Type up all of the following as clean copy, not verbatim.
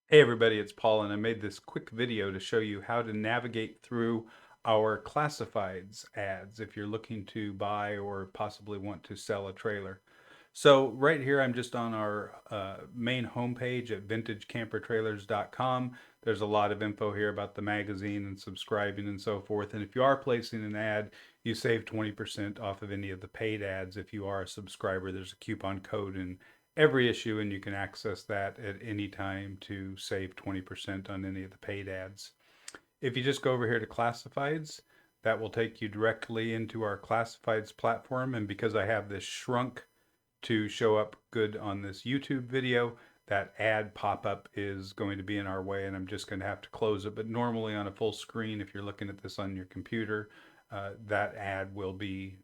Hey everybody, it's Paul, and I made this quick video to show you how to navigate through our classifieds ads if you're looking to buy or possibly want to sell a trailer. So right here, I'm just on our main homepage at vintagecampertrailers.com. There's a lot of info here about the magazine and subscribing and so forth. And if you are placing an ad, you save 20% off of any of the paid ads. If you are a subscriber, there's a coupon code in every issue, and you can access that at any time to save 20% on any of the paid ads. If you just go over here to classifieds, that will take you directly into our classifieds platform. And because I have this shrunk to show up good on this YouTube video, that ad pop-up is going to be in our way, and I'm just going to have to close it. But normally on a full screen, if you're looking at this on your computer, that ad will be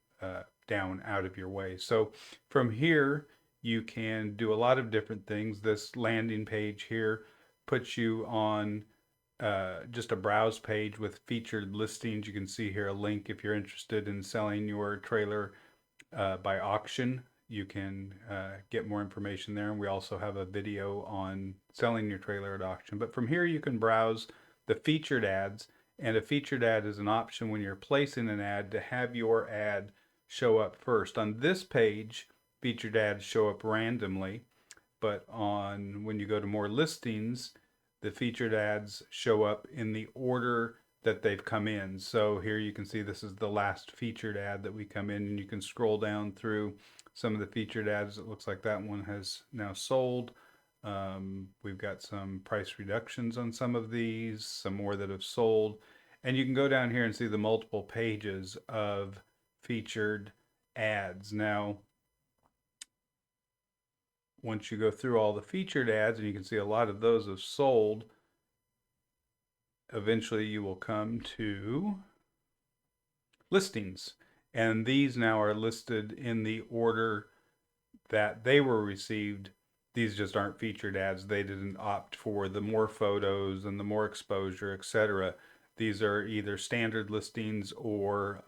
down out of your way. So from here, you can do a lot of different things. This landing page here puts you on just a browse page with featured listings. You can see here a link if you're interested in selling your trailer by auction. You can get more information there. And we also have a video on selling your trailer at auction. But from here, you can browse the featured ads. And a featured ad is an option when you're placing an ad to have your ad show up first. On this page, featured ads show up randomly. But on when you go to more listings, the featured ads show up in the order that they've come in. So here you can see this is the last featured ad that we come in, and you can scroll down through some of the featured ads. It looks like that one has now sold. We've got some price reductions on some of these, some more that have sold. And you can go down here and see the multiple pages of featured ads. Now, once you go through all the featured ads, and you can see a lot of those have sold, eventually you will come to listings. And these now are listed in the order that they were received. These just aren't featured ads. They didn't opt for the more photos and the more exposure, etc. These are either standard listings or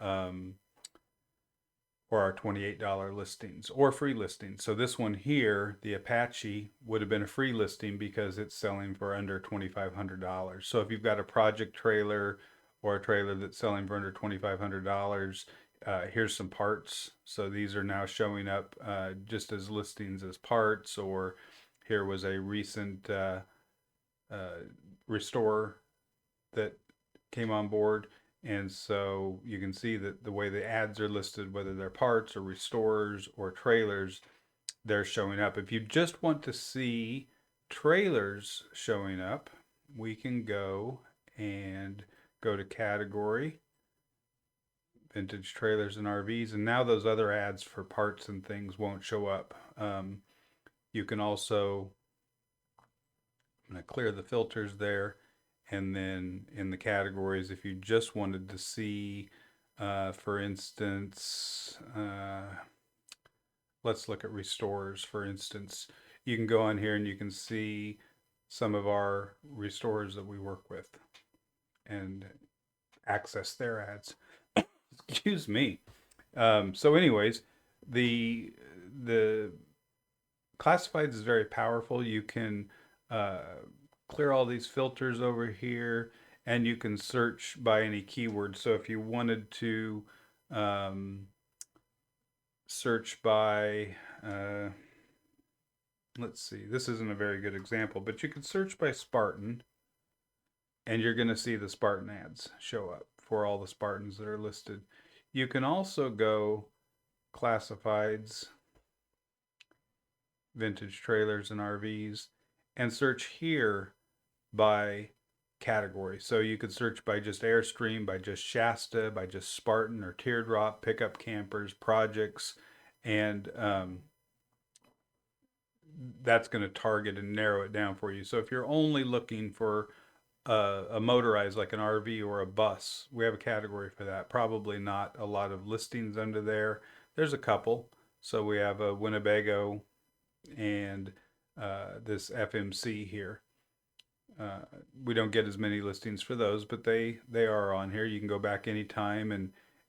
our $28 listings or free listings. So this one here, the Apache, would have been a free listing because it's selling for under $2,500. So if you've got a project trailer or a trailer that's selling for under $2,500, here's some parts. So these are now showing up just as listings as parts, or here was a recent restore that came on board. And so you can see that the way the ads are listed, whether they're parts or restores or trailers, they're showing up. If you just want to see trailers showing up, we can go to category, vintage trailers and RVs, and now those other ads for parts and things won't show up. You can also, I'm going to clear the filters there. And then in the categories, if you just wanted to see, for instance, let's look at restores, for instance. You can go on here and you can see some of our restores that we work with and access their ads. Excuse me. So anyways, the classifieds is very powerful. You can clear all these filters over here, and you can search by any keyword. So if you wanted to search by, let's see, this isn't a very good example, but you could search by Spartan, and you're going to see the Spartan ads show up for all the Spartans that are listed. You can also go classifieds, vintage trailers and RVs, and search here by category. So you could search by just Airstream, by just Shasta, by just Spartan or Teardrop, pickup campers, projects, and that's going to target and narrow it down for you. So if you're only looking for a motorized like an RV or a bus, we have a category for that. Probably not a lot of listings under there. There's a couple. So we have a Winnebago and this FMC here. We don't get as many listings for those, but they are on here. You can go back anytime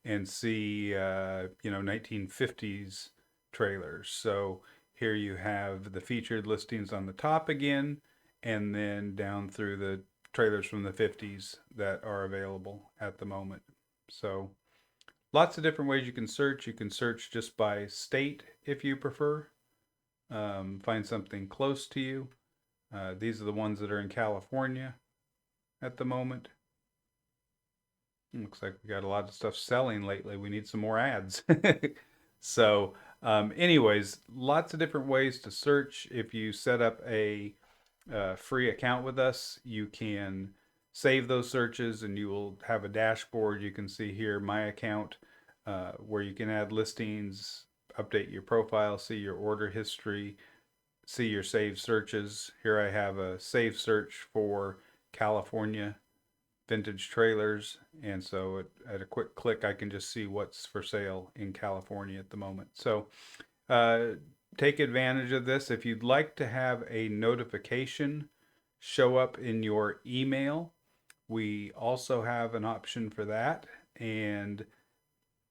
and see 1950s trailers. So here you have the featured listings on the top again, and then down through the trailers from the 50s that are available at the moment. So lots of different ways you can search. You can search just by state if you prefer. Find something close to you. These are the ones that are in California at the moment. Looks like we got a lot of stuff selling lately. We need some more ads. So, anyways, lots of different ways to search. If you set up a free account with us, you can save those searches and you will have a dashboard. You can see here my account where you can add listings, update your profile, see your order history, see your saved searches. Here I have a saved search for California vintage trailers, and so at a quick click I can just see what's for sale in California at the moment. So uh, take advantage of this. If you'd like to have a notification show up in your email, we also have an option for that, and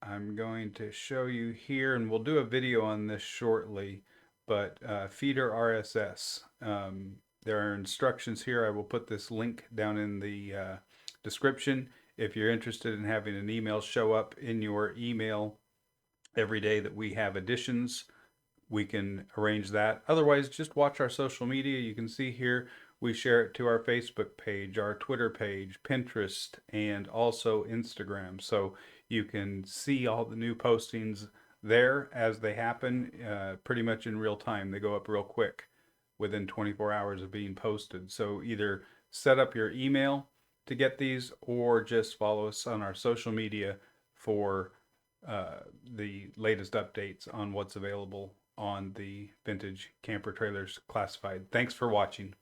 I'm going to show you here, and we'll do a video on this shortly, but feeder RSS. There are instructions here. I will put this link down in the description. If you're interested in having an email show up in your email every day that we have additions, we can arrange that. Otherwise, just watch our social media. You can see here we share it to our Facebook page, our Twitter page, Pinterest, and also Instagram. So you can see all the new postings there as they happen pretty much in real time. They go up real quick within 24 hours of being posted. So either set up your email to get these or just follow us on our social media for the latest updates on what's available on the Vintage Camper Trailers Classified. Thanks for watching.